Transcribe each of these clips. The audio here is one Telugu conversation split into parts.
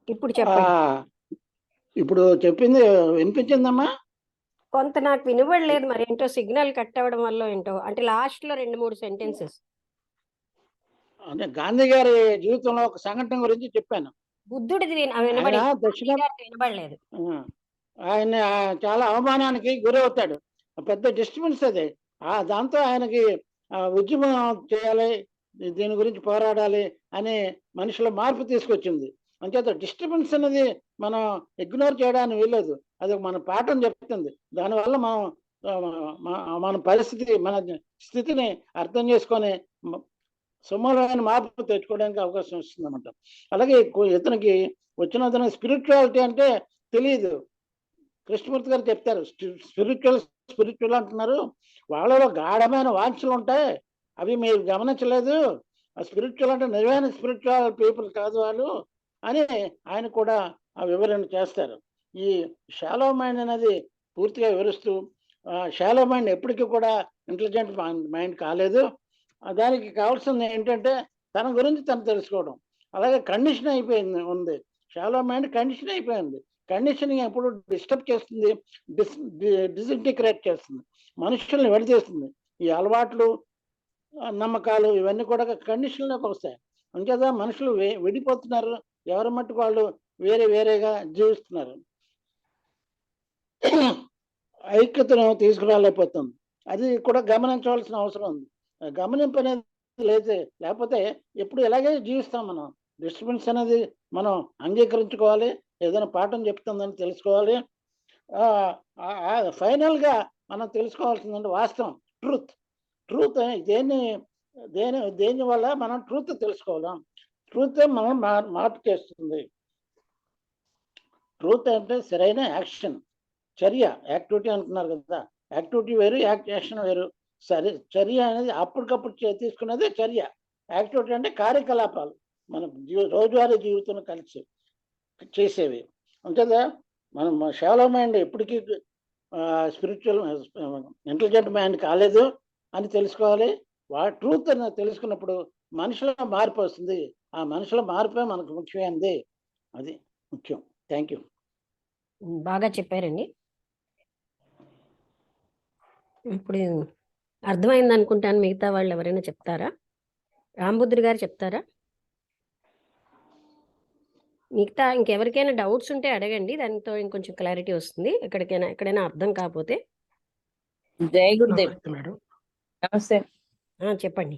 ఇప్పుడు ఆ, చెప్పండి. ఇప్పుడు చెప్పింది వినిపించిందమ్మా? కొంత నాకు వినబడలేదు, మరి ఏంటో సిగ్నల్ కట్ అవ్వడం వల్ల ఏంటో. అంటే లాస్ట్ లో 2-3 సెంటెన్సెస్. అంటే గాంధీ గారి జీవితంలో ఒక సంఘటన గురించి చెప్పాను. బుద్ధుడిది ఆయన వినబడింది, దక్షిణ గాంధీ గారిది వినబడలేదు. ఆ, ఆయన చాలా అవమానానికి గురవుతాడు. పెద్ద డిస్టర్బెన్స్ అది. దాంతో ఆయనకి ఉద్యమం చేయాలి, దీని గురించి పోరాడాలి అని మనిషిలో మార్పు తీసుకొచ్చింది. అంచేత డిస్టర్బెన్స్ అనేది మనం ఇగ్నోర్ చేయడానికి వీల్లేదు. అది మన పాఠం చెప్తుంది. దానివల్ల మనం మన పరిస్థితి, మన స్థితిని అర్థం చేసుకొని సమూలమైన మార్పు తెచ్చుకోవడానికి అవకాశం వస్తుంది అన్నమాట. అలాగే ఇతనికి వచ్చిన అతను స్పిరిచువాలిటీ అంటే తెలియదు. కృష్ణమూర్తి గారు చెప్తారు, స్పిరిచువల్ స్పిరిచువల్ అంటున్నారు, వాళ్ళలో గాఢమైన వాంఛలు ఉంటాయి, అవి మీరు గమనించలేదు. ఆ స్పిరిచువల్ అంటే నిజమైన స్పిరిచువల్ పీపుల్ కాదు వాళ్ళు అని ఆయన కూడా ఆ వివరణ చేస్తారు. ఈ షాలో మైండ్ అనేది పూర్తిగా వివరిస్తూ, షాలో మైండ్ ఎప్పటికీ కూడా ఇంటెలిజెంట్ మైండ్ కాలేదు. దానికి కావాల్సింది ఏంటంటే తన గురించి తను తెలుసుకోవడం. అలాగే కండిషన్ అయిపోయింది ఉంది. షాలో మైండ్ కండిషన్ అయిపోయింది. కండిషనింగ్ ఎప్పుడు డిస్టర్బ్ చేస్తుంది, డిసింటిగ్రేట్ చేస్తుంది, మనుషుల్ని విడదీస్తుంది. ఈ అలవాట్లు, నమ్మకాలు ఇవన్నీ కూడా కండిషన్లోకి వస్తాయి. అంచేత మనుషులు విడిపోతున్నారు, ఎవరి మట్టుకు వాళ్ళు వేరే వేరేగా జీవిస్తున్నారు. ఐక్యతను తీసుకురాలేకపోతుంది. అది కూడా గమనించవలసిన అవసరం ఉంది. గమనింపు అనేది లేకపోతే ఎప్పుడు ఇలాగే జీవిస్తాం మనం. డిస్టర్బెన్స్ అనేది మనం అంగీకరించుకోవాలి, ఏదైనా పాఠం చెప్తుందని తెలుసుకోవాలి. ఫైనల్గా మనం తెలుసుకోవాల్సిందంటే వాస్తవం, ట్రూత్. ట్రూత్ దేని వల్ల మనం ట్రూత్ తెలుసుకోవాలి. ట్రూత్ మనం మార్పు చేస్తుంది. ట్రూత్ అంటే సరైన యాక్షన్, చర్య, యాక్టివిటీ అంటున్నారు కదా. యాక్టివిటీ వేరు, యాక్షన్ వేరు. సరే, చర్య అనేది అప్పటికప్పుడు తీసుకున్నదే చర్య. యాక్టివిటీ అంటే కార్యకలాపాలు, మన రోజువారీ జీవితంలో కలిసి చేసేవి. అంతేదా మనం షాలో మైండ్ ఎప్పటికీ స్పిరిచువల్ ఇంటెలిజెంట్ మైండ్ కాలేదు అని తెలుసుకోవాలి. ట్రూత్ అని తెలుసుకున్నప్పుడు మనిషిలో మార్పు వస్తుంది. ఆ మనిషిలో మార్పే మనకు ముఖ్యమైనది. అది ముఖ్యం. Thank you. బాగా చెప్పారండి. ఇప్పుడు అర్థమైంది అనుకుంటాను. మిగతా వాళ్ళు ఎవరైనా చెప్తారా? రాంబుద్రి గారు చెప్తారా? మిగతా ఇంకెవరికైనా డౌట్స్ ఉంటే అడగండి, దానితో ఇంకొంచెం క్లారిటీ వస్తుంది. ఎక్కడైనా అర్థం కాకపోతే. జై గురుదేవ్ మేడం. నమస్తే. చెప్పండి.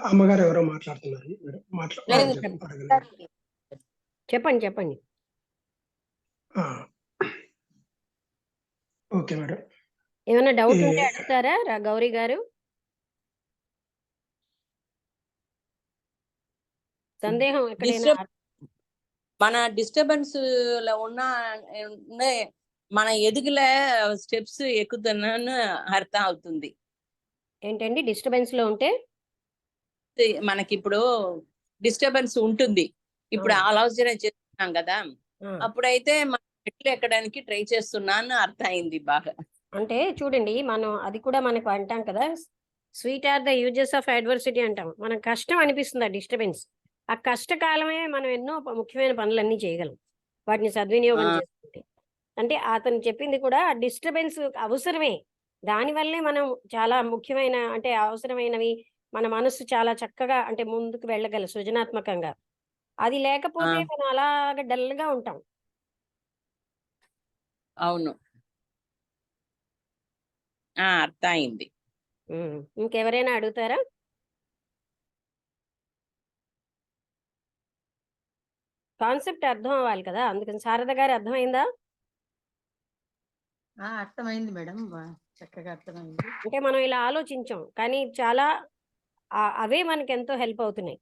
అమ్మగారు ఎవరో మాట్లాడుతున్నారు చెప్పండి చెప్పండి. Okay madam. ఏమైనా డౌట్ ఉంటే అడుగుతారా గౌరీ గారు? సందేహం ఎక్కడైనా? మన డిస్టర్బెన్స్ లో ఉన్న మన ఎదుగుల స్టెప్స్ ఎక్కుతున్నాను అర్థం అవుతుంది. ఏంటండి డిస్టర్బెన్స్ లో ఉంటే? మనకి ఇప్పుడు డిస్టర్బెన్స్ ఉంటుంది. ఇప్పుడు ఆలోచన చేస్తున్నాం కదా, అప్పుడైతే మన మెట్లు ఎక్కడానికి ట్రై చేస్తున్నాను అర్థం అయింది బాగా. అంటే చూడండి, మనం అది కూడా మనకు అంటాం కదా, sweet or the uses of adversity అంటాం. మనకు కష్టం అనిపిస్తుంది ఆ డిస్టర్బెన్స్. ఆ కష్టకాలమే మనం ఎన్నో ముఖ్యమైన పనులన్నీ చేయగలం, వాటిని సద్వినియోగం చేసుకుంటే. అంటే అతను చెప్పింది కూడా డిస్టర్బెన్స్ అవసరమే. దానివల్లే మనం చాలా ముఖ్యమైన, అంటే అవసరమైనవి, మన మనసు చాలా చక్కగా అంటే ముందుకు వెళ్ళగల సృజనాత్మకంగా. అది లేకపోతే మనం అలాగ డల్గా ఉంటాం. అవును, అర్థం అయింది. ఇంకెవరైనా అడుగుతారా? కాన్సెప్ట్ అర్థం అవ్వాలి కదా, అందుకని. శారద గారు అర్థమైందా? అర్థమైంది మేడం, చక్కగా అర్థమైంది. అంటే మనం ఇలా ఆలోచించాం, కానీ చాలా అవే మనకి ఎంతో హెల్ప్ అవుతున్నాయి.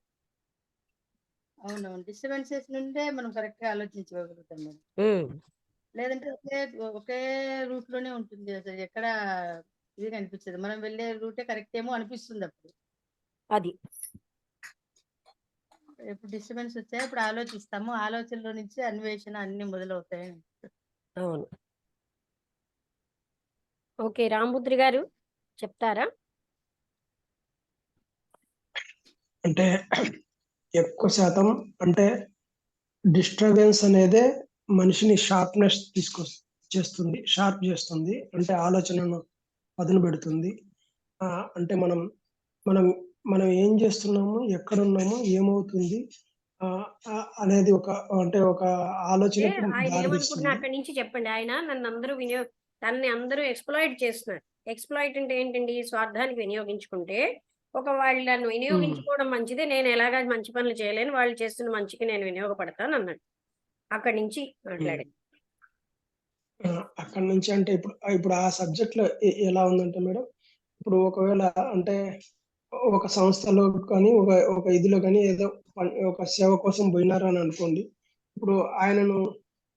అవునవును, డిస్టర్బెన్సెస్ నుండే మనం కరెక్ట్ గా ఆలోచించగలుగుతాం మేడం. లేదంటే ఒకే రూట్ లోనే ఉంటుంది, అసలు ఎక్కడ ఇది కనిపించదు. మనం వెళ్ళే రూటే కరెక్ట్ ఏమో అనిపిస్తుంది అప్పుడు. అది ఎప్పుడు డిస్టర్బెన్స్ వచ్చాయి ఇప్పుడు ఆలోచిస్తాము, ఆలోచనలో నుంచి అన్వేషణ అన్ని మొదలవుతాయి. అవును. ఓకే, రాంబుద్రి గారు చెప్తారా? అంటే ఎక్కువ శాతం అంటే డిస్టర్బెన్స్ అనేదే మనిషిని షార్ప్నెస్ చేస్తుంది, షార్ప్ చేస్తుంది, అంటే ఆలోచనను పదును పెడుతుంది. అంటే మనం మనం మనం ఏం చేస్తున్నాము, ఎక్కడున్నాము, ఏమవుతుంది అనేది ఒక ఆలోచనకు ఆయన ఏమనుకుంటున్నా దారితీస్తుంది. అక్కడి నుంచి చెప్పండి. ఆయన తనని అందరూ ఎక్స్‌ప్లాయిట్ చేస్తున్నారు. ఎక్స్‌ప్లాయిట్ అంటే ఏంటండి? స్వార్థానికి వినియోగించుకుంటే వాళ్ళు నన్ను వినియోగించుకోవడం మంచిదే. నేను ఎలాగా మంచి పనులు చేయలేను. వాళ్ళు చేస్తున్న మంచికి నేను వినియోగపడతాను అన్నాడు. అక్కడి నుంచి మాట్లాడాడు. అక్కడి నుంచి అంటే ఇప్పుడు ఆ సబ్జెక్ట్ లో ఎలా ఉందంటే మేడం, ఇప్పుడు ఒకవేళ అంటే ఒక సంస్థలో కానీ ఒక ఇదిలో కానీ ఏదో ఒక సేవ కోసం పోయినారు అని అనుకోండి. ఇప్పుడు ఆయనను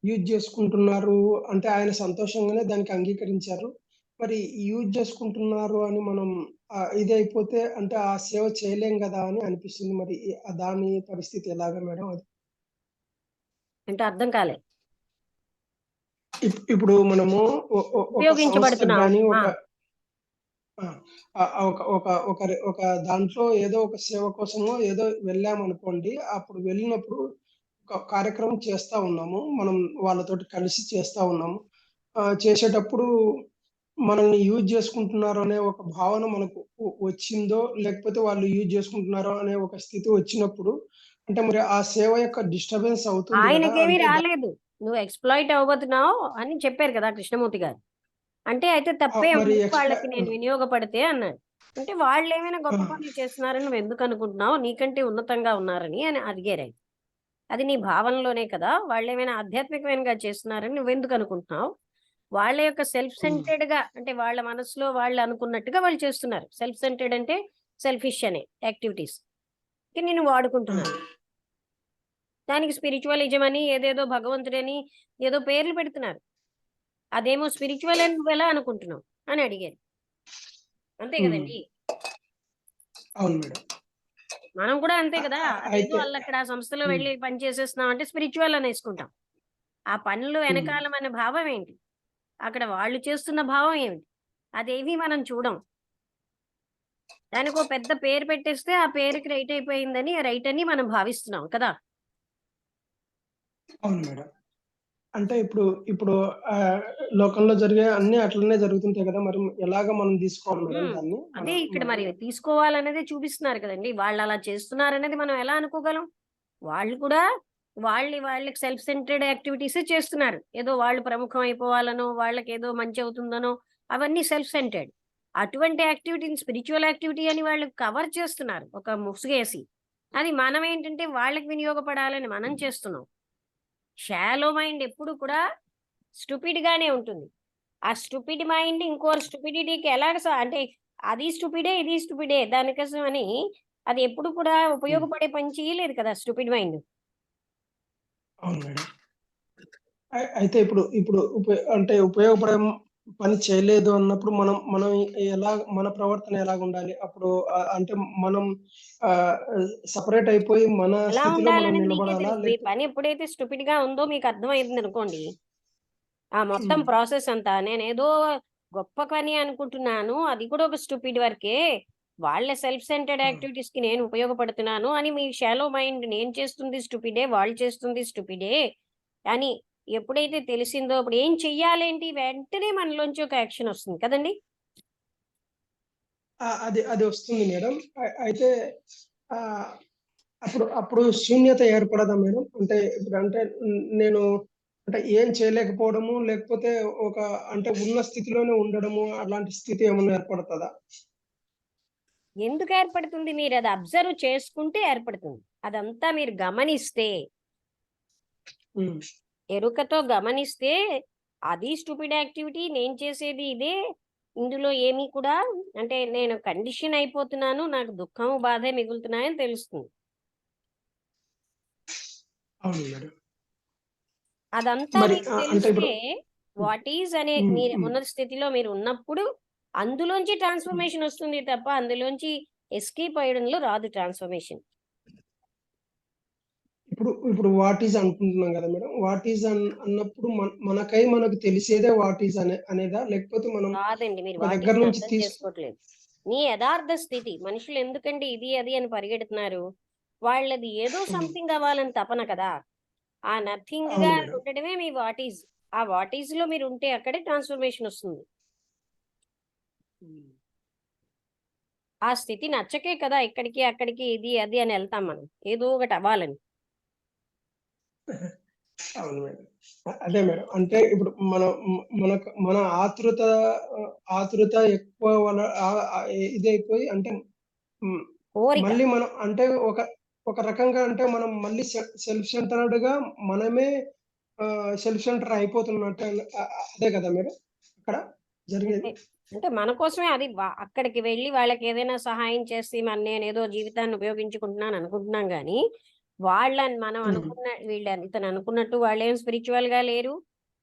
యూజ్ చేసుకుంటున్నారు అంటే ఆయన సంతోషంగానే దానికి అంగీకరించారు. మరి యూజ్ చేసుకుంటున్నారు అని మనం ఇది అయిపోతే అంటే ఆ సేవ చేయలేం కదా అని అనిపిస్తుంది. మరి దాని పరిస్థితి ఎలాగా మేడం అది? అంటే అర్థం కాలే. ఇప్పుడు మనము ఒక సంస్థకు ఉపయోగించబడుతున్నాం. కానీ ఒక దాంట్లో ఏదో ఒక సేవ కోసమో ఏదో వెళ్ళామనుకోండి. అప్పుడు వెళ్ళినప్పుడు ఒక కార్యక్రమం చేస్తా ఉన్నాము. మనం వాళ్ళతోటి కలిసి చేస్తా ఉన్నాము. చేసేటప్పుడు మనల్ని యూజ్ చేసుకుంటున్నారు అనే ఒక భావన మనకు వచ్చిందో, లేకపోతే వాళ్ళు యూజ్ చేసుకుంటున్నారో అనే ఒక స్థితి వచ్చినప్పుడు అంటే మరి ఆ సేవ యొక్క డిస్టర్బెన్స్ అవుతుంది కదా! ఆయనకేమీ అంటే రాలేదు. నువ్వు ఎక్స్‌ప్లాయిట్ అవ్వబోతున్నావు అని చెప్పారు కదా కృష్ణమూర్తి గారు. అంటే అయితే తప్పే మరి ఉంది వాళ్ళకి నేను వినియోగపడితే అన్నాడు. అంటే వాళ్ళేమైనా గొప్ప పనులు చేస్తున్నారని నువ్వు ఎందుకు అనుకుంటున్నావు? నీకంటే ఉన్నతంగా ఉన్నారని అని అడిగారు ఆయన. అది నీ భావనలోనే కదా! వాళ్ళేమైనా ఆధ్యాత్మికమైనగా చేస్తున్నారని నువ్వెందుకు అనుకుంటున్నావు? వాళ్ళ యొక్క సెల్ఫ్ సెంటర్డ్‌గా అంటే వాళ్ళ మనసులో వాళ్ళు అనుకున్నట్టుగా వాళ్ళు చేస్తున్నారు. సెల్ఫ్ సెంటర్డ్ అంటే సెల్ఫిష్ అనే యాక్టివిటీస్. నిన్ను వాడుకుంటున్నారు. దానికి స్పిరిచువలిజం అని ఏదేదో భగవంతుడని ఏదో పేర్లు పెడుతున్నారు. అదేమో స్పిరిచువల్ అని నువ్వెలా అనుకుంటున్నావు అని అడిగారు. అంతే కదండి. అవును మేడం. మనం కూడా అంతే కదా. అదేదో అయితే వాళ్ళక్కడ ఆ సంస్థలో వెళ్ళి పని చేసేస్తున్నాం అంటే స్పిరిచువల్ అనేసుకుంటాం. ఆ పనులు వెనకాల మన భావం ఏంటి? అక్కడ వాళ్ళు చేస్తున్న భావం ఏమిటి? అదేవి మనం చూడం. దానికో పెద్ద పేరు పెట్టేస్తే ఆ పేరుకి రైట్ అయిపోయిందని రైట్ అని మనం భావిస్తున్నాం కదా. అవును మేడం. అంటే ఇప్పుడు లోకంలో జరిగే అన్నీ అట్లనే జరుగుతుంటాయి కదా! మరి ఎలాగా మనం తీసుకోవాలి మేడం దాన్ని? అదే ఇక్కడ మరి తీసుకోవాలనేదే చూపిస్తున్నారు కదండి. వాళ్ళు అలా చేస్తున్నారనేది మనం ఎలా అనుకోగలం? వాళ్ళు కూడా వాళ్ళకి సెల్ఫ్ సెంటర్డ్ యాక్టివిటీసే చేస్తున్నారు. ఏదో వాళ్ళు ప్రముఖం అయిపోవాలనో, వాళ్ళకేదో మంచి అవుతుందనో అవన్నీ సెల్ఫ్ సెంటర్డ్. అటువంటి యాక్టివిటీని స్పిరిచువల్ యాక్టివిటీ అని వాళ్ళు కవర్ చేస్తున్నారు. ఒక ముసుగేసి. అది మనం ఏంటంటే వాళ్ళకి వినియోగపడాలని మనం చేస్తున్నాం. షాలో మైండ్ ఎప్పుడు కూడా స్టూపిడ్ గానే ఉంటుంది. ఆ స్టూపిడ్ మైండ్ ఇంకోరి స్టూపిడిటీకి అంటే అది స్టూపిడే, ఇది స్టూపిడే దానికోసం అని అది ఎప్పుడు కూడా ఉపయోగపడే పని చేయలేదు కదా స్టూపిడ్ మైండ్. అవును మేడం. అయితే ఇప్పుడు అంటే ఉపయోగపడే పని చేయలేదు అన్నప్పుడు మనం మన ప్రవర్తన ఎలాగుండాలి? అప్పుడు అంటే మనం సెపరేట్ అయిపోయి మన ఎలా స్థితిలో మనం ఉండాలనేది మీకే నిలబడాలా? తెలుసు. మీ పని ఎప్పుడైతే స్టూపిడ్ గా ఉందో మీకు అర్థమైందనుకోండి. ఆ మొత్తం హ్మ్. ప్రాసెస్ అంతా నేనేదో గొప్ప పని అనుకుంటున్నాను. అది కూడా ఒక స్టూపిడ్ వర్కే. వాళ్ళ సెల్ఫ్ సెంటర్డ్ యాక్టివిటీస్‌కి నేను ఉపయోగపడుతున్నాను అని మీ షాలో మైండ్ నేను చేస్తుంది స్టూపిడే, వాళ్ళు చేస్తుంది స్టూపిడే అని ఎప్పుడైతే తెలిసిందో అప్పుడు ఏం చెయ్యాలేంటి వెంటనే మనలోంచి ఒక యాక్షన్ వస్తుంది కదండీ! అది వస్తుంది మేడం. అయితే ఆహ్, అప్పుడు శూన్యత ఏర్పడదా మేడం? అంటే ఇప్పుడంటే నేను అంటే ఏం చేయలేకపోవడము, లేకపోతే ఒక అంటే ఉన్న స్థితిలోనే ఉండడము అలాంటి స్థితి ఏమన్నా ఏర్పడతదా? ఎందుకు ఏర్పడుతుంది? మీరది అబ్జర్వ్ చేసుకుంటే ఏర్పడుతుంది. అదంతా మీరు గమనిస్తే హ్మ్. ఎరుకతో గమనిస్తే అది స్టూపిడ్ యాక్టివిటీ. నేను చేసేది ఇదే. ఇందులో ఏమీ కూడా అంటే నేను కండిషన్ అయిపోతున్నాను. నాకు దుఃఖము, బాధే మిగులుతున్నాయని తెలుస్తుంది. అవును మేడం. అదంతా మరి మీకు అంటే ఇప్పుడు తెలిస్తే వాట్ ఈజ్ అనే హ్మ్. మీరు హ్మ్. ఉన్న స్థితిలో మీరు ఉన్నప్పుడు అందులోంచి ట్రాన్స్‌ఫర్మేషన్ వస్తుంది తప్ప అందులోంచి ఎస్కేప్ అయ్యడంలో రాదు ట్రాన్స్‌ఫర్మేషన్. ఇప్పుడు వాట్ ఈజ్ అనుకుంటున్నాం గదా మేడం. వాట్ ఈజ్ అన్నప్పుడు మనకు తెలిసేదే వాట్ ఈజ్ అనేదా? లేకపోతే మనం కాదండి. మీరు ఒక వాట్ దగ్గర ఈస్‌ని నుంచి అర్థం చేసుకోవట్లేదు. నీ యథార్థ స్థితి. మనుషులు ఎందుకండి ఇది, అది అని పరిగెడుతున్నారు? వాళ్ళది ఏదో హ్మ్. సంథింగ్ అవ్వాలని తపన కదా! ఆ నథింగ్ అవును గా మేడం. ఉండడమే మీ వాట్ ఈజ్. ఆ వాట్ ఈజ్ లో మీరు ఉంటే అక్కడే ట్రాన్స్ఫర్మేషన్ వస్తుంది. ఆ స్థితి నచ్చకే కదా ఇక్కడికి అక్కడికి ఇది అది అని వెళ్తాం మనం, ఏదో ఒకటి అవ్వాలని. అవును మేడం. అదే మేడం. అంటే ఇప్పుడు మన ఆతృత ఎక్కువ ఇదైపోయి అంటే హ్మ్. కోరిక. మళ్ళీ మనం అంటే ఒక రకంగా అంటే మనం మళ్ళీ సెల్ఫ్ సెంటర్డ్‌గా మనమే సెల్ఫ్ సెంటర్ అయిపోతున్నట్టు అదే కదా మేడం అక్కడ జరిగేది? అంటే అంటే మన కోసమే అది అక్కడికి వెళ్ళి వాళ్ళకి ఏదైనా సహాయం చేసి నేను ఏదో జీవితాన్ని ఉపయోగించుకుంటున్నాను అనుకుంటున్నాం కానీ, వాళ్ళని మనం హ్మ్. అనుకున్న ఇతను అనుకున్నట్టు వాళ్ళేం స్పిరిచువల్ గా లేరు.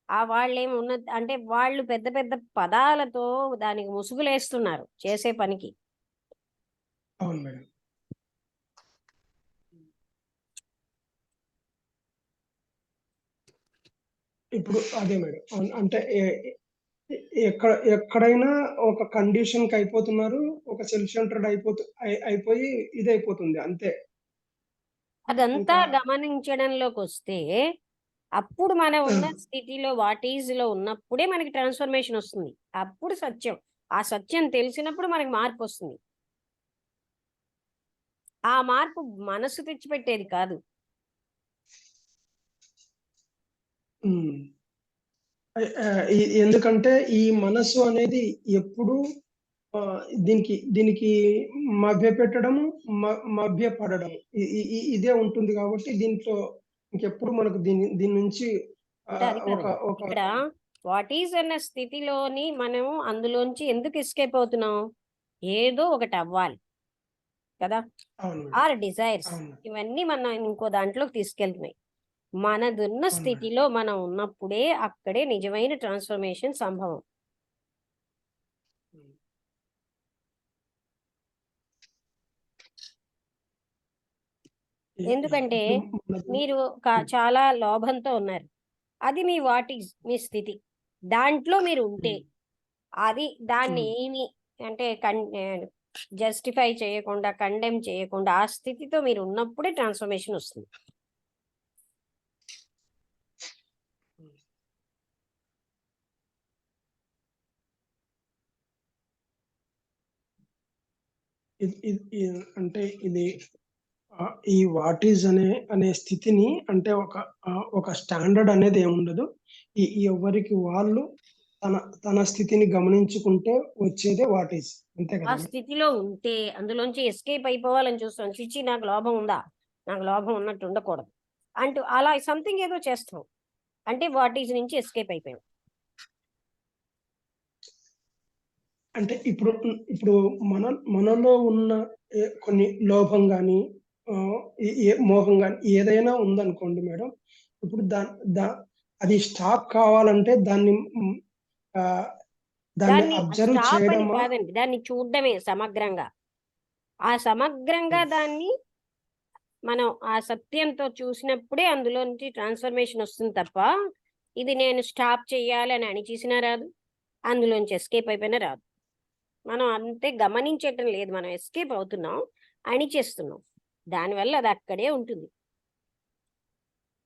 ఆ వాళ్ళేం ఉన్న అంటే వాళ్ళు పెద్ద పెద్ద పదాలతో దానికి ముసుగులేస్తున్నారు చేసే పనికి. అవును మేడం. ఇప్పుడు అదే మేడం. అంటే ఎక్కడైనా ఒక కండిషన్‌కి అయిపోతున్నారు. ఒక సెల్ఫ్ సెంటర్డ్ అయిపోయి ఇదైపోతుంది అంతే. అదంతా ఇంకా గమనించడంలోకి వస్తే అప్పుడు మనం ఆ! ఉన్న స్థితిలో వాట్ ఈజ్ లో ఉన్నప్పుడే మనకి ట్రాన్స్ఫర్మేషన్ వస్తుంది. అప్పుడు సత్యం. ఆ సత్యం తెలిసినప్పుడు మనకి మార్పు వస్తుంది. ఆ మార్పు మనసు తెచ్చిపెట్టేది కాదు. హ్మ్. ఎందుకంటే ఈ మనస్సు అనేది ఎప్పుడూ దీనికి మభ్యపెట్టడము, మభ్యపడడం ఇదే ఉంటుంది కాబట్టి దీంట్లో ఇంకెప్పుడు మనకు దీని నుంచి అంటే అది ఒక కాదండి. ఒక ఇక్కడ వాట్ ఈజ్ అన్న స్థితిలోని మనం అందులోంచి ఎందుకు ఎస్కేప్ అవుతున్నాం? ఏదో ఒకటి అవ్వాలి కదా! అవును మేడం. Are desires. అవును. ఇవన్నీ మనం ఇంకో దాంట్లోకి తీసుకెళ్తున్నాయి. మనదున్న అవును మేడం. స్థితిలో మనం ఉన్నప్పుడే అక్కడే నిజమైన ట్రాన్స్ఫర్మేషన్ సంభవం. హ్మ్. ఎందుకంటే ఇప్పుడు మనకు మీరు హ్మ్. చాలా లోభంతో ఉన్నారు. అది మీ వాట్ ఈజ్ మీ స్థితి. దాంట్లో మీరు ఉంటే హ్మ్. అది దాన్ని హ్మ్. ఏమి అంటే జస్టిఫై చేయకుండా, కండెమ్ చేయకుండా ఆ స్థితితో మీరు ఉన్నప్పుడే ట్రాన్స్ఫర్మేషన్ వస్తుంది. హ్మ్. అంటే ఇది ఈ వాట్ ఈజ్ అనే స్థితిని అంటే ఒక స్టాండర్డ్ అనేది ఏముండదు. ఎవరికి వాళ్ళు తన తన స్థితిని గమనించుకుంటే వచ్చేదే వాట్ ఈజ్. అంతే ఆ కదా మేడం? స్థితిలో ఉంటే అందులోంచి ఎస్కేప్ అయిపోవాలని చూస్తాం. చిచి నాకు లోభం ఉందా? నాకు లోభం ఉన్నట్టు ఉండకూడదు అంటూ అలా సంథింగ్ ఏదో చేస్తాం. అంటే వాట్ ఈజ్ నుంచి ఎస్కేప్ అయిపోయాం. అంటే ఇప్పుడు మనలో ఉన్న కొన్ని లోభం గాని, మోహం గాని ఏదైనా ఉందనుకోండి మేడం. ఇప్పుడు దాన్ దా అది స్టాప్ కావాలంటే ఆహ్, దాన్ని దాన్ని అబ్జర్వ్ స్టాప్ అని చేయడమా? కాదండి. దాన్ని చూడడమే సమగ్రంగా. ఆ సమగ్రంగా హ్మ్. దాన్ని మనం ఆ సత్యంతో చూసినప్పుడే అందులో నుంచి ట్రాన్స్ఫర్మేషన్ వస్తుంది తప్ప, ఇది నేను స్టాప్ చెయ్యాలి అని అణిచేసినా రాదు. అందులోంచి ఎస్కేప్ అయిపోయినా రాదు. మనం అంతే గమనించటం లేదు. మనం ఎస్కేప్ అవుతున్నాం, అణిచేస్తున్నాం. దానివల్ల అది అక్కడే ఉంటుంది.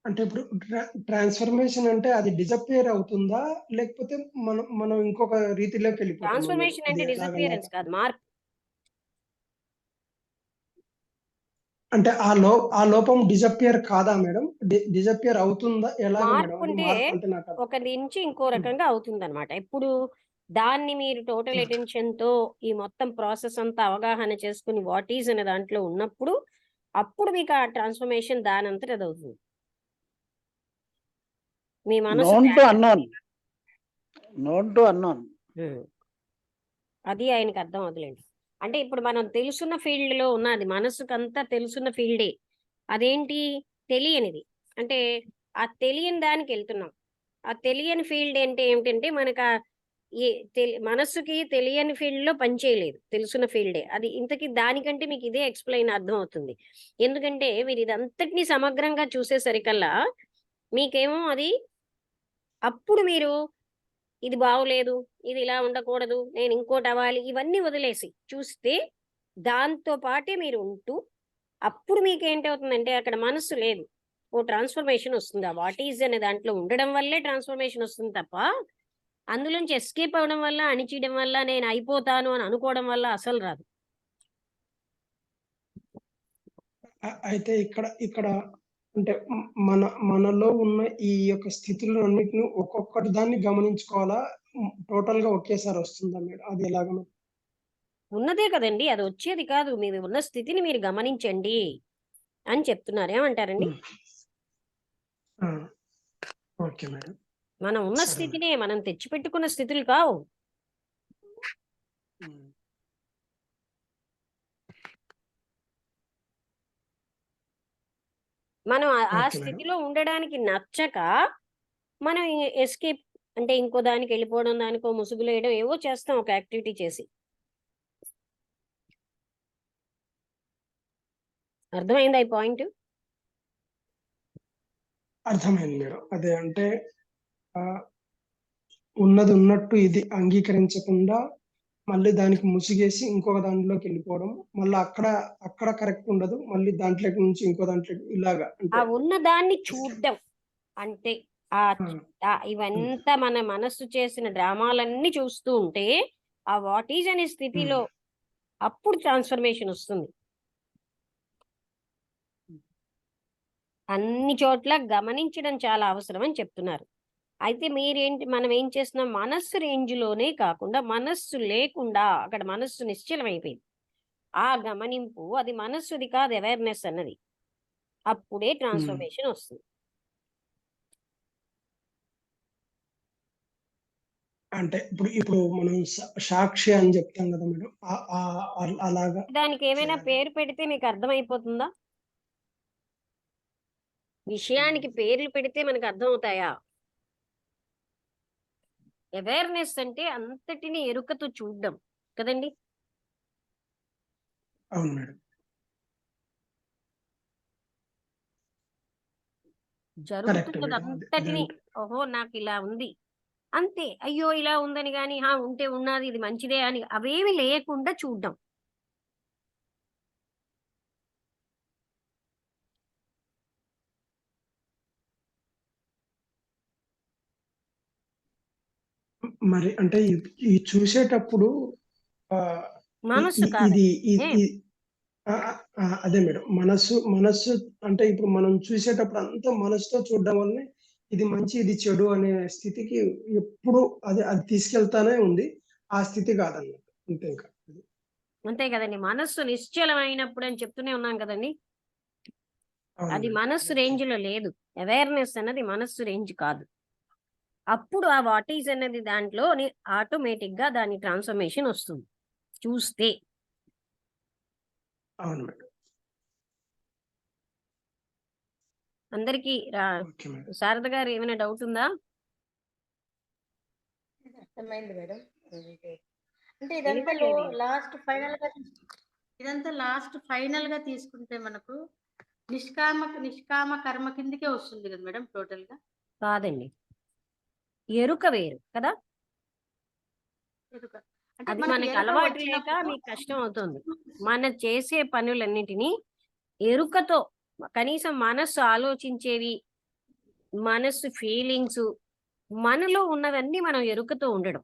అంటే ఇప్పుడు ట్రాన్స్‌ఫర్మేషన్ అంటే అది డిసపియర్ అవుతుందా? లేకపోతే మనం ఇంకొక రీతిలోకి వెళ్ళిపోతామా మేడం? ట్రాన్స్ఫర్మేషన్ అది అంటే ఎలాగలాగా? డిసపియరెన్స్ కాదు, మార్పు. అంటే ఆ లోపం డిసపియర్ కాదా మేడం? డిసపియర్ అవుతుందా? ఎలాగా మేడం? మార్పు అది అంటే మార్పు అంటే నాకు ఒక నుంచి ఇంకో హ్మ్. రకంగా అవుతుందన్నమాట. ఇప్పుడు దాన్ని మీరు టోటల్ హ్మ్. అటెన్షన్‌తో ఈ మొత్తం ప్రాసెస్ అంతా అవగాహన చేసుకొని వాట్ ఈజ్ అనే దాంట్లో ఉన్నప్పుడు, అప్పుడు మీకు ఆ ట్రాన్స్‌ఫర్మేషన్ దానంతట అదవుతుంది. మీ మనసు నోన్ టు త్యాగం. అన్నోన్. Known to unknown. హ్మ్. అది ఆయనకి అర్థం అవుతలేదు. అంటే ఇప్పుడు మనం తెలుసున్న ఫీల్డ్‌లో ఉన్నది. మనసుకంతా తెలుసున్న ఫీల్డే. అదేంటి? తెలియనిది. అంటే ఆ తెలియని దానికెళ్తున్నాం. ఆ తెలియని ఫీల్డ్ అంటే ఏమిటంటే మనకా ఈ మనస్సుకి తెలియని ఫీల్డ్‌లో పని చేయలేదు. తెలుసున్న ఫీల్డే. అది ఇంతకి దానికంటే మీకు ఇదే ఎక్స్‌ప్లెయిన్ అర్థమవుతుంది. ఎందుకంటే మీరు ఇదంతటిని సమగ్రంగా చూసేసరికల్లా మీకేమో అది అప్పుడు మీరు ఇది బాగోలేదు, ఇది ఇలా ఉండకూడదు, నేను ఇంకోటవ్వాలి, ఇవన్నీ వదిలేసి చూస్తే దాంతో పాటే మీరు ఉంటూ, అప్పుడు మీకేంటవుతుందంటే అక్కడ మనస్సు లేదు. ఓ ట్రాన్స్ఫర్మేషన్ వస్తుంది. ఆ వాట్ ఈజ్ అనే దాంట్లో ఉండడం వల్లే ట్రాన్స్ఫర్మేషన్ వస్తుంది తప్ప అందులోంచి ఎస్కేప్ అవ్వడం వల్ల, అణిచియడం వల్ల, నేను అయిపోతాను అని అనుకోవడం వల్ల అసలు రాదు. అయితే ఇక్కడ అంటే మనలో ఉన్న ఈ యొక్క స్థితులన్నిటిని ఒక్కొక్కటి దాన్ని గమనించుకోవాలా? టోటల్ గా ఒకేసారి వస్తుందా మేడం? అది ఎలాగ? ఉన్నదే కదండి, అది వచ్చేది కాదు. మీరు ఉన్న స్థితిని మీరు గమనించండి అని చెప్తున్నారు. ఏమంటారండి? Okay madam. మనం ఉన్న సరే స్థితినే, మనం తెచ్చిపెట్టుకున్న స్థితులు కావు. మనం ఆ ఓకే మేడం. స్థితిలో ఉండడానికి నచ్చక మనం ఎస్కేప్ అంటే ఇంకో దానికి వెళ్ళిపోవడం, దానికో ముసుగులు వేయడం, ఏవో చేస్తాం ఒక యాక్టివిటీ చేసి. అర్థమైందా ఈ పాయింట్? అర్థమైంది మేడం. అదే అంటే ఉన్నది ఉన్నట్టు ఇది అంగీకరించకుండా మళ్ళీ దానికి ముసిగేసి ఇంకొక దాంట్లోకి వెళ్ళిపోవడం, మళ్ళీ అక్కడ కరెక్ట్ ఉండదు, మళ్ళీ దాంట్లో నుంచి ఇంకో దాంట్లో ఇలాగా. ఆ అంటే ఉన్న దాన్ని చూడడం అంటే ఇవంతా మన మనస్సు చేసిన డ్రామాలన్నీ చూస్తూ ఉంటే ఆ వాట్ ఈజ్ అనే స్థితిలో అప్పుడు ట్రాన్స్ఫర్మేషన్ వస్తుంది. అన్ని చోట్ల గమనించడం చాలా అవసరం అని చెప్తున్నారు. అయితే మనం ఏం చేస్తున్నాం, మనస్సు రేంజ్లోనే కాకుండా మనస్సు లేకుండా అక్కడ మనస్సు నిశ్చలమైపోయింది. ఆ గమనింపు అది మనస్సుది కాదు, అవేర్నెస్ అన్నది. అప్పుడే ట్రాన్స్ఫర్మేషన్ వస్తుంది. అంటే ఇప్పుడు మనం సాక్షి అని చెప్తాం కదా మేడం, అలాగా దానికి ఏమైనా పేరు పెడితే మీకు అర్థమైపోతుందా? విషయానికి పేర్లు పెడితే మనకు అర్థమవుతాయా? అవేర్నెస్ అంటే అంతటిని ఎరుకతో చూడడం కదండి. అవును మేడం. జరుగుతున్నది అంతటిని ఓహో నాకు ఇలా ఉంది అంతే, అయ్యో ఇలా ఉందని గాని ఉంటే ఉన్నది ఇది మంచిదే అని అవేమి లేకుండా చూడడం. మరి అంటే ఈ చూసేటప్పుడు మనస్సు ఇది కాదు. అదే మేడం, మనస్సు అంటే ఇప్పుడు మనం చూసేటప్పుడు అంతా మనసుతో చూడడం వల్లనే ఇది మంచి ఇది చెడు అనే స్థితికి ఎప్పుడు అది తీసుకెళ్తానే ఉంది. ఆ స్థితి కాదన్నమాట. అంతే ఇంకా. అంతే కదండి, మనస్సు నిశ్చలమైనప్పుడు అని చెప్తూనే ఉన్నాం కదండి. అది మనస్సు రేంజ్ లో లేదు. అవేర్నెస్ అన్నది మనస్సు రేంజ్ కాదు. అప్పుడు ఆ వాట్ ఈజ్ అన్నది దాంట్లో ఆటోమేటిక్ గా దాని ట్రాన్స్ఫర్మేషన్ వస్తుంది చూస్తే. అవును మేడం. అందరికి శారద గారు ఏమైనా డౌట్ ఉందా? అర్థమైంది మేడం. అంటే ఇదంతా లాస్ట్ ఫైనల్ గా తీసుకుంటే మనకు నిష్కామ కర్మ కిందకే వస్తుంది కదా మేడం టోటల్ గా? కాదండి, ఎరుక వేరు కదా. అది మనకి అలవాటు లేక మీకు కష్టం అవుతుంది. మన చేసే పనులన్నిటినీ ఎరుకతో, కనీసం మనస్సు ఆలోచించేవి, మనస్సు ఫీలింగ్స్, మనలో ఉన్నవన్నీ మనం ఎరుకతో ఉండడం.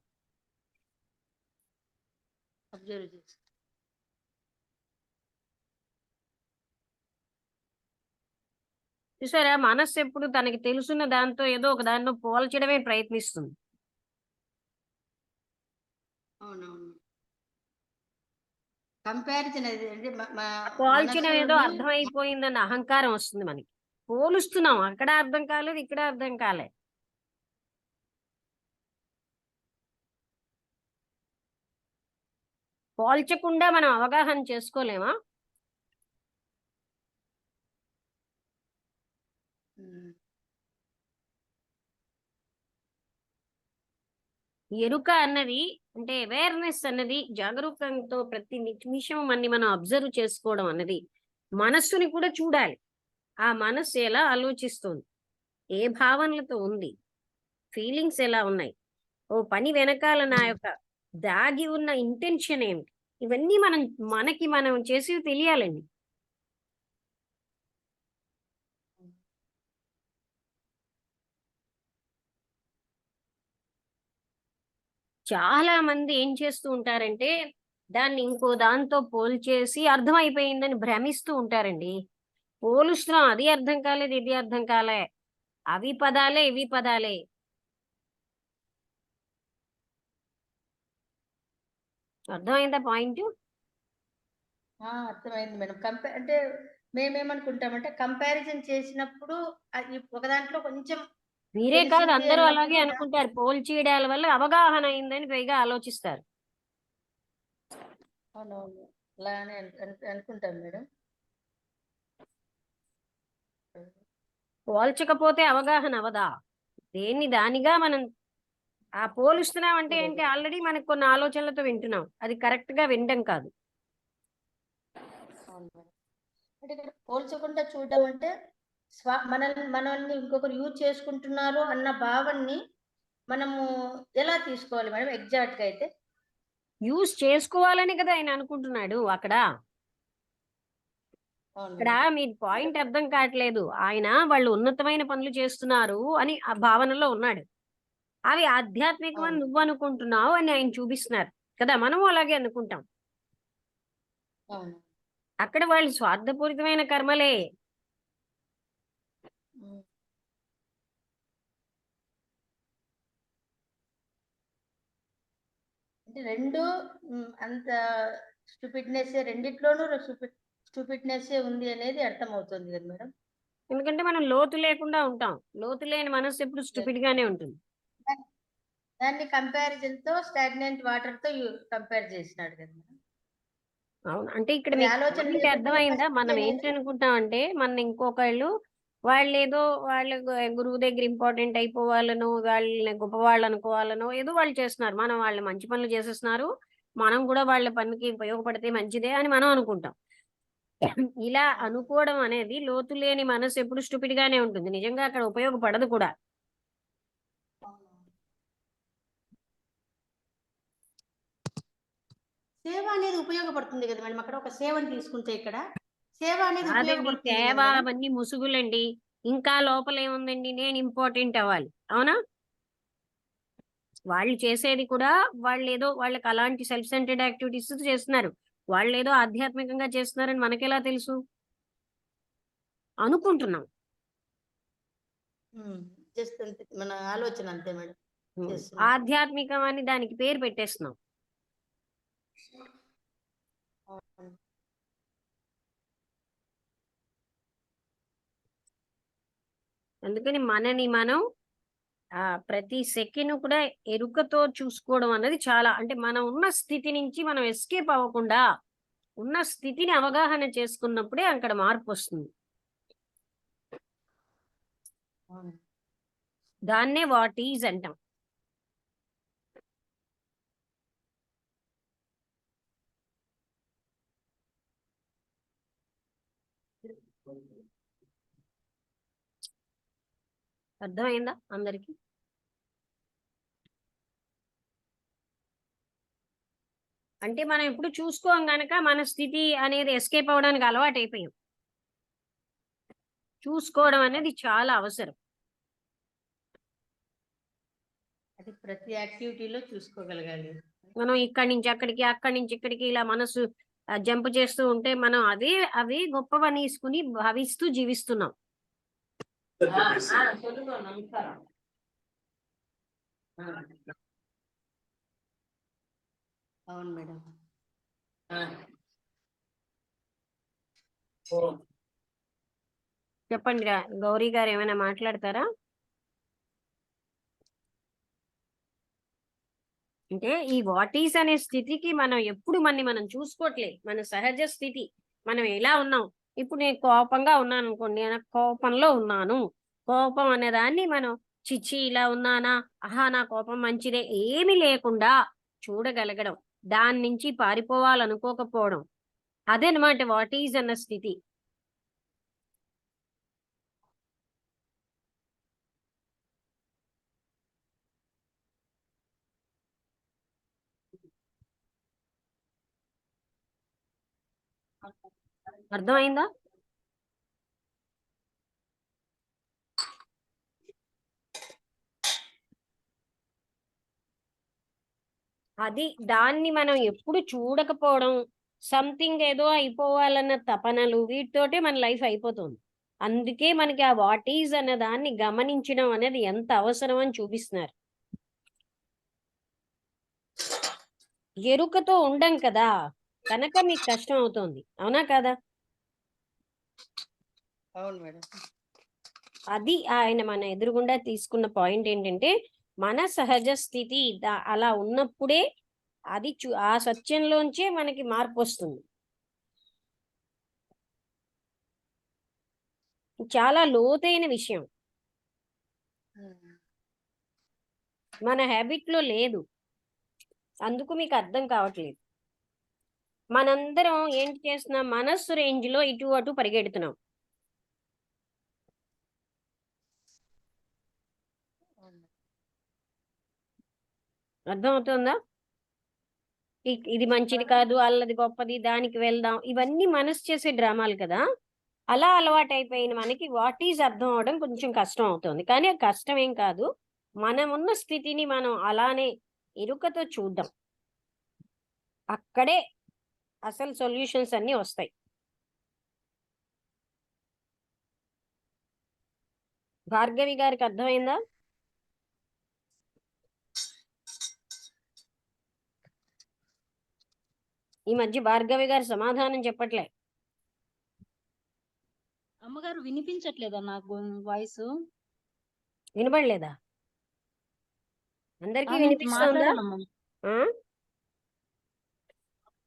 చూసారా, మనస్సు ఎప్పుడు తనకి తెలుసున్న దాంతో ఏదో ఒక దాంట్లో పోల్చడమే ప్రయత్నిస్తుంది. అవునవును. కంపారిజన్ పోల్చడం ఏదో అర్థమైపోయిందన్న అహంకారం వస్తుంది మనకి. పోలుస్తున్నాం, అక్కడ అర్థం కాలేదు, ఇక్కడ అర్థం కాలేదు. పోల్చకుండా మనం అవగాహన చేసుకోలేమా? ఎరుక అన్నది అంటే అవేర్నెస్ అన్నది జాగరూకంతో ప్రతి నిమిషం మనం అబ్జర్వ్ చేసుకోవడం అన్నది. మనస్సుని కూడా చూడాలి. ఆ మనస్సు ఎలా ఆలోచిస్తుంది, ఏ భావనలతో ఉంది, ఫీలింగ్స్ ఎలా ఉన్నాయి, ఓ పని వెనకాల నా యొక్క దాగి ఉన్న ఇంటెన్షన్ ఏమిటి, ఇవన్నీ మనం చేసి తెలియాలండి. చాలా మంది ఏం చేస్తూ ఉంటారంటే దాన్ని ఇంకో దాంతో పోల్చేసి అర్థమైపోయిందని భ్రమిస్తూ ఉంటారండి. పోలుస్తున్నాం, అది అర్థం కాలేదు, ఇది అర్థం కాలే, అవి పదాలే ఇవి పదాలే. అర్థమైందా పాయింట్? అర్థమైంది మేడం. అంటే మేమేమనుకుంటామంటే కంపారిజన్ చేసినప్పుడు ఒక దాంట్లో కొంచెం మీరే కాదు, తెలిసింది అందరూ అలాగే అన్నప్పుడు అనుకుంటారు. పోల్చేయడాల వల్ల అవగాహన అయిందని పైగా ఆలోచిస్తారు. అవునవును, అలానే అనుకుంటాం మేడం. పోల్చకపోతే అవగాహన అవదా? దేన్ని దానిగా మనం పోలుస్తున్నాం అంటే ఏంటి? ఆల్రెడీ మనకు కొన్ని ఆలోచనలతో వింటున్నాం, అది కరెక్ట్ గా వినడం కాదు. అవును మేడం. అంటే ఇక్కడ పోల్చకుండా చూడడం అంటే మనల్ని ఇంకొకరు యూజ్ చేసుకుంటున్నారు అన్న భావన్ని మనము ఎలా తీసుకోవాలి మేడం ఎగ్జాక్ట్ గా అయితే? యూజ్ చేసుకోవాలని కదా ఆయన అనుకుంటున్నాడు అక్కడ. అవును ఇక్కడ మేడం. మీ పాయింట్ అర్థం కావట్లేదు. ఆయన వాళ్ళు ఉన్నతమైన పనులు చేస్తున్నారు అని ఆ భావనలో ఉన్నాడు. అవి ఆధ్యాత్మికం అని అవును నువ్వు అనుకుంటున్నావు అని ఆయన చూపిస్తున్నారు కదా. మనము అలాగే అనుకుంటాం. అవును. అక్కడ వాళ్ళు స్వార్థపూరితమైన కర్మలే. ఉమ్. అంటే రెండు అంత స్టూపిడ్నెస్, రెండిట్లోనూ స్టూపిడ్నెస్ ఉంది అనేది అర్థమవుతుంది కదా మేడం. ఎందుకంటే మనం లోతు లేకుండా ఉంటాం. లోతు లేని మనసు ఎప్పుడు స్టూపిడ్ గానే ఉంటుంది. దాన్ని కంపారిజన్ తో స్టాగ్నెంట్ వాటర్ తో కంపేర్ చేసినాడు కదా మేడం. అవును, అంటే ఇక్కడ అది మీకు ఆలోచన పాయింట్ లేకుండానే అర్థమైందా? పరిస్థితి మనం అనేది. ఏంటనుకుంటాం అంటే మన ఇంకొకళ్ళు వాళ్ళేదో వాళ్ళ గురువు దగ్గర ఇంపార్టెంట్ అయిపోవాలనో, వాళ్ళని గొప్పవాళ్ళు అనుకోవాలనో ఏదో వాళ్ళు చేస్తున్నారు. మనం వాళ్ళ మంచి పనులు చేసేస్తున్నారు, మనం కూడా వాళ్ళ పనికి ఉపయోగపడితే మంచిదే అని మనం అనుకుంటాం. ఇలా అవును. అనుకోవడం అనేది లోతు లేని మనసు ఎప్పుడు స్టూపిడ్ గానే ఉంటుంది. నిజంగా అక్కడ ఉపయోగపడదు కూడా. అవును. సేవ అనేది ఉపయోగపడుతుంది కదా మేడం. అక్కడ ఒక సేవని తీసుకుంటే ఇక్కడ సేవ అనేది కాదండి, ఉపయోగపడుతుంది సేవ కదా మేడం. అవన్నీ ముసుగులండి. ఇంకా లోపల ఏముందండి? నేను ఇంపార్టెంట్ అవ్వాలి, అవునా? వాళ్ళు చేసేది కూడా వాళ్ళు ఏదో వాళ్ళకి అలాంటి సెల్ఫ్ సెంటర్డ్ యాక్టివిటీస్ చేస్తున్నారు. వాళ్ళు ఏదో ఆధ్యాత్మికంగా చేస్తున్నారని మనకెలా తెలుసు? అనుకుంటున్నాం. జస్ట్ అంతే, మన ఆలోచన అంతే మేడం ఉమ్. చేస్తున్నాం. ఆధ్యాత్మికం అని దానికి పేరు పెట్టేస్తున్నాం. అవును. అందుకని మనని మనం ప్రతి సెకండ్ కూడా ఎరుకతో చూసుకోవడం అన్నది చాలా, అంటే మనం ఉన్న స్థితి నుంచి మనం ఎస్కేప్ అవ్వకుండా ఉన్న స్థితిని అవగాహన చేసుకున్నప్పుడే అక్కడ మార్పు వస్తుంది. అవును. దాన్నే వాట్ ఈజ్ అంటాం. అర్థమైందా అందరికి? అంటే మనం ఎప్పుడు చూసుకోం గనక మన స్థితి అనేది ఎస్కేప్ అవ్వడానికి అలవాటు అయిపోయాం. చూసుకోవడం అనేది చాలా అవసరం. అది ప్రతి యాక్టివిటీలో చూసుకోగలగాలి. మనం ఇక్కడి నుంచి అక్కడికి, అక్కడి నుంచి ఇక్కడికి ఇలా మనసు జంప్ చేస్తూ ఉంటే మనం అవి గొప్పవని తీసుకుని భావిస్తూ జీవిస్తున్నాం. అవును మేడం. చెప్పండి గౌరీ గారు, ఏమైనా మాట్లాడతారా? అంటే ఈ వాట్ ఈస్ అనే స్థితికి మనం ఎప్పుడు మనం చూసుకోవట్లేదు. మన సహజ స్థితి మనం ఎలా ఉన్నాం. ఇప్పుడు నేను కోపంగా ఉన్నాను అనుకోండి, నేను కోపంలో ఉన్నాను. కోపం అనే దాన్ని మనం చిచ్చి ఇలా ఉన్నానా, ఆహా నా కోపం మంచిదే, ఏమి లేకుండా చూడగలగడం, దాని నుంచి పారిపోవాలనుకోకపోవడం, అదనమాట వాట్ ఈజ్ అన్న స్థితి. అర్థమైందా? అది దాన్ని మనం ఎప్పుడు చూడకపోవడం, సంథింగ్ ఏదో అయిపోవాలన్న తపనలు వీటితోటే మన లైఫ్ అయిపోతుంది. అందుకే మనకి ఆ వాట్ ఈజ్ అన్న దాన్ని గమనించడం అనేది ఎంత అవసరం అని చూపిస్తున్నారు. ఎరుకతో ఉండం కదా, కనుక మీకు కష్టం అవుతుంది. అవునా కదా? అవును మేడం. అది ఆయన మన ఎదురుగుండా తీసుకున్న పాయింట్ ఏంటంటే, మన సహజ స్థితి అలా ఉన్నప్పుడే అది ఆ సత్యంలోంచే మనకి మార్పు వస్తుంది. చాలా లోతైన విషయం, మన హ్యాబిట్ లో లేదు, అందుకు మీకు అర్థం కావట్లేదు. మనందరం ఏంటి చేస్తున్నాం, మనస్సు రేంజ్ లో ఇటు అటు పరిగెడుతున్నాం. అర్థమవుతుందా? ఇది మంచిది కాదు, అల్లది గొప్పది, దానికి వెళ్దాం, ఇవన్నీ మనసు చేసే డ్రామాలు కదా. అలా అలవాటైపోయిన మనకి వాట్ ఈజ్ అర్థం అవడం కొంచెం కష్టం అవుతుంది. కానీ ఆ కష్టం ఏం కాదు, మనం ఉన్న స్థితిని మనం అలానే ఎరుకతో చూద్దాం, అక్కడే అసలు సొల్యూషన్స్ అన్ని వస్తాయి. భార్గవి గారికి అర్థమైందా? ఈ మధ్య భార్గవి గారు సమాధానం చెప్పట్లే. అమ్మగారు వినిపించట్లేదా నాకు వాయిస్? వినపడలేదా? అందరికీ నేను వినిపిస్తుందా? మాట్లాడానమ్మా.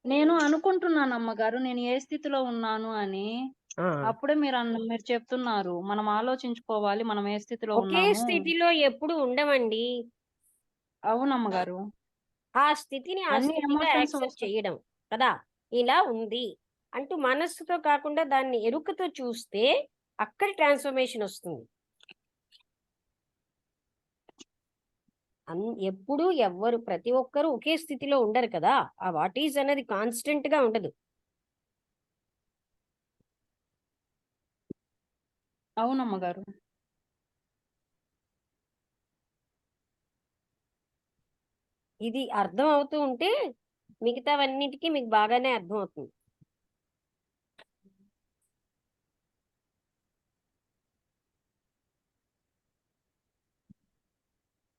నేను అనుకుంటున్నాను అమ్మగారు, నేను ఏ స్థితిలో ఉన్నాను అని. అప్పుడే మీరు చెప్తున్నారు, మనం ఆలోచించుకోవాలి, మనం ఏ స్థితిలో ఒకే ఉన్నాము. స్థితిలో ఎప్పుడు ఉండమండి. అవునమ్మగారు, ఆ స్థితిని ఆ అన్ని స్థితిగా ఎమోషన్స్ యాక్సెప్ట్ వస్తాయి. చేయడం కదా. ఇలా ఉంది అంటూ మనస్సుతో కాకుండా దాన్ని ఎరుకతో చూస్తే అక్కడ ట్రాన్స్ఫర్మేషన్ వస్తుంది. ఎప్పుడు ఎవ్వరు ప్రతి ఒక్కరు ఒకే స్థితిలో ఉండరు కదా. ఆ వాట్ ఈజ్ అనేది కాన్స్టెంట్ గా ఉండదు. అవునమ్మగారు. ఇది అర్థం అవుతూ ఉంటే మిగతావన్నిటికీ మీకు బాగానే అర్థం అవుతుంది.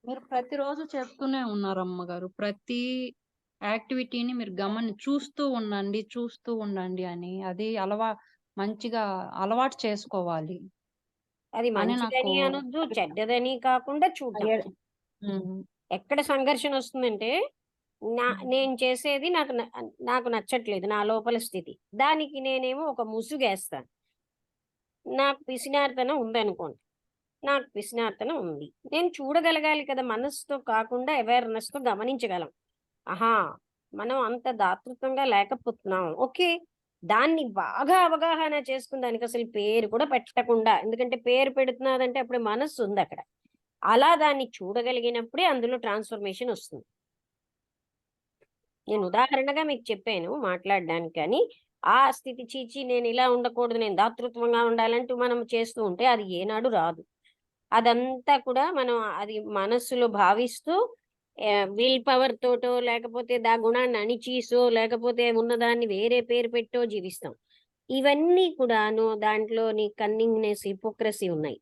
మీరు ప్రతిరోజు చెప్తూనే ఉన్నారు అమ్మగారు, ప్రతి యాక్టివిటీని మీరు చూస్తూ ఉండండి అని. అది మంచిగా అలవాటు చేసుకోవాలి అది అని నాకు మంచిదని అనొద్దు, చెడ్డదని కాకుండా చూద్దాం. ఎక్కడ సంఘర్షణ వస్తుందంటే, నేను చేసేది నాకు నచ్చట్లేదు, నా లోపల స్థితి. దానికి నేనేమో ఒక ముసుగేస్తాను. నాకు పిసినారితనం ఉందనుకోండి, నాకు పిసినారితనం ఉంది, నేను చూడగలగాలి కదా. మనస్సుతో కాకుండా అవేర్నెస్ తో గమనించగలం. ఆహా, మనం అంత దాతృత్వంగా లేకపోతున్నాం, ఓకే. దాన్ని బాగా అవగాహన చేసుకుని దానికి అసలు పేరు కూడా పెట్టకుండా, ఎందుకంటే పేరు పెడుతున్నదంటే అప్పుడు మనస్సు ఉంది అక్కడ. అలా దాన్ని చూడగలిగినప్పుడే అందులో ట్రాన్స్ఫర్మేషన్ వస్తుంది. నేను ఉదాహరణగా మీకు చెప్పాను మాట్లాడడానికి. కానీ ఆ స్థితి చీచి నేను ఇలా ఉండకూడదు, నేను దాతృత్వంగా ఉండాలంటూ మనం చేస్తూ ఉంటే అది ఏనాడు రాదు. అదంతా కూడా మనం అది మనస్సులో భావిస్తూ విల్ పవర్ తోటో, లేకపోతే దా గుణాన్ని అణిచీసో, లేకపోతే ఉన్నదాన్ని వేరే పేరు పెట్టో జీవిస్తాం. ఇవన్నీ కూడాను దాంట్లోని కన్నింగ్నెస్, హిపోక్రసీ ఉన్నాయి.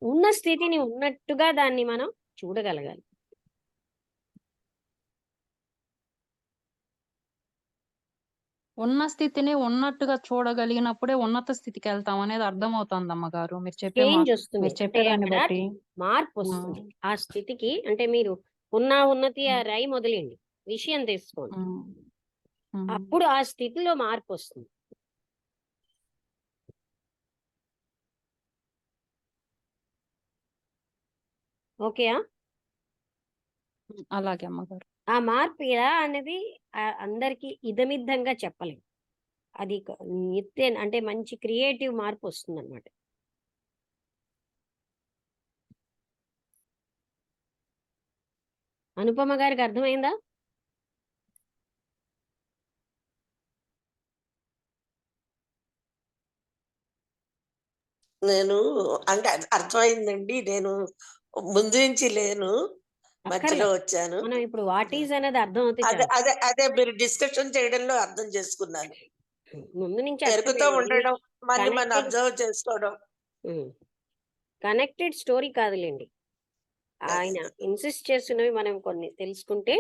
ఉన్న స్థితిని ఉన్నట్టుగా దాన్ని మనం చూడగలగాలి. ఉన్న స్థితిని ఉన్నట్టుగా చూడగలిగినప్పుడే ఉన్నత స్థితికి వెళ్తాం అనేది అర్థమవుతుంది అమ్మగారు, మీరు చేంజ్ వస్తుంది, మీరు అంటే చెప్పేదాన్ని అక్కడ బట్టి. మార్పు వస్తుంది ఆ స్థితికి. అంటే మీరు ఉన్నతి ఆ రై మొదలండి, విషయం తీసుకోండి, అప్పుడు ఆ స్థితిలో మార్పు వస్తుంది. ఓకేయా? అలాగే అమ్మగారు. ఆ మార్పు ఎలా అనేది అందరికి ఇదమిద్దంగా చెప్పలేము. అది అంటే మంచి క్రియేటివ్ మార్పు వస్తుంది అనమాట. అనుపమ గారికి అర్థమైందా? నేను అంటే అర్థమైందండి. నేను ముందు నుంచి లేను. మధ్యలో వచ్చాను. మనం ఇప్పుడు వాట్ ఈజ్ అనేది అర్థం అవుతే అదే చాలు. అదే అదే మీరు డిస్కషన్ చేయడంలో అర్థం చేసుకున్నాను. ముందు నుంచి ఎరుగుతూ అర్థమైంది. ఉండడం, మళ్ళీ మనం కనెక్టెడ్ అబ్జర్వ్ చేసుకోవడం. కనెక్టెడ్ స్టోరీ కాదులేండి. అదే ఆయన అదే ఇన్సిస్ట్ చేస్తున్నవి మనం కొన్ని తెలుసుకుంటే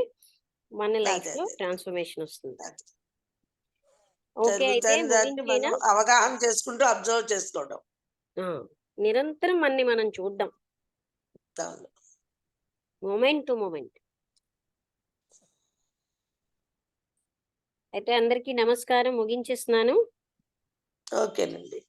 మన లైఫ్ అదే లో అదే ట్రాన్స్ఫర్మేషన్ వస్తుంది. అదే. ఓకే, అయితే జరుగుతున్న దాన్ని ముగించేనా? మనం అవగాహన చేసుకుంటూ అబ్జర్వ్ చేసుకోవడం. ఆ, నిరంతరం మనని మనం చూద్దాం, అవును. Moment to moment. అయితే అందరికీ నమస్కారం, ముగించేస్తున్నాను. ఓకేనండి.